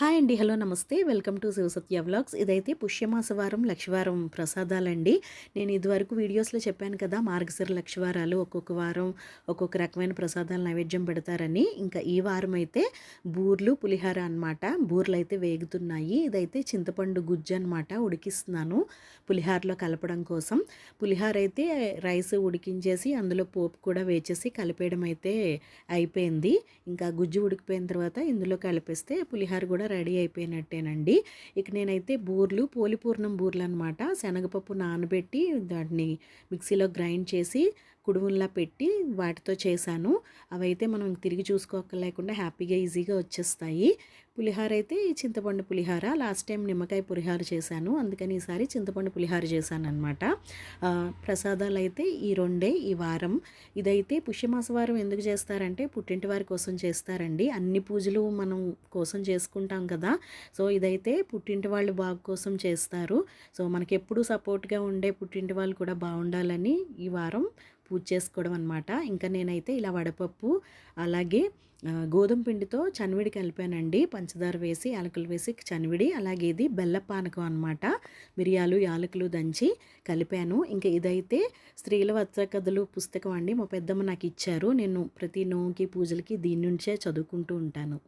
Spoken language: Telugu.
హాయ్ అండి. హలో నమస్తే. Welcome to Sivasatya vlogs. ఇదైతే పుష్యమాసవారం లక్షవారం ప్రసాదాలండి. నేను ఇదివరకు వీడియోస్‌లో చెప్పాను కదా! మార్గశిర లక్షవారాలు ఒక్కొక్క వారం ఒక్కొక్క రకమైన ప్రసాదాలు నైవేద్యం పెడతారని. ఇంకా ఈ వారం అయితే బూర్లు, పులిహార అనమాట. బూర్లయితే వేగుతున్నాయి. ఇదైతే చింతపండు గుజ్జు అనమాట. ఉడికిస్తున్నాను పులిహారలో కలపడం కోసం. పులిహార అయితే రైస్ ఉడికించేసి అందులో పోపు కూడా వేచేసి కలిపేయడం అయితే అయిపోయింది. ఇంకా గుజ్జు ఉడికిపోయిన తర్వాత ఇందులో కలిపేస్తే పులిహార కూడా రెడీ అయిపోయినట్టేనండి. ఇక నేనైతే బూర్లు పూర్ణం బూర్లు అనమాట. శనగపప్పు నానబెట్టి దాన్ని మిక్సీలో గ్రైండ్ చేసి కుడుముల్లా పెట్టి వాటితో చేశాను. అవైతే మనం తిరిగి చూసుకోలేకుండా హ్యాపీగా ఈజీగా వచ్చేస్తాయి. పులిహార అయితే చింతపండు పులిహార. లాస్ట్ టైం నిమ్మకాయ పులిహార చేశాను. అందుకని ఈసారి చింతపండు పులిహార చేశానన్నమాట. ప్రసాదాలు అయితే ఈ రెండే ఈ వారం. ఇదైతే పుష్యమాస వారం ఎందుకు చేస్తారంటే పుట్టింటి వారి కోసం చేస్తారండి. అన్ని పూజలు మనం కోసం చేసుకుంటాం కదా! సో ఇదైతే పుట్టింటి వాళ్ళు బాగు కోసం చేస్తారు. సో మనకెప్పుడు సపోర్ట్‌గా ఉండే పుట్టింటి వాళ్ళు కూడా బాగుండాలని ఈ వారం పూజ చేసుకోవడం అనమాట. ఇంకా నేనైతే ఇలా వడపప్పు అలాగే గోధుమ పిండితో చనివిడి కలిపానండి. పంచదార వేసి యాలకులు వేసి చనివిడి, అలాగే ఇది బెల్ల పానకం అనమాట. మిరియాలు యాలకులు దంచి కలిపాను. ఇంకా ఇదైతే స్త్రీల వత్స కథలు పుస్తకం అండి. మా పెద్దమ్మ నాకు ఇచ్చారు. నేను ప్రతి నోముకి పూజలకి దీని నుంచే చదువుకుంటూ ఉంటాను.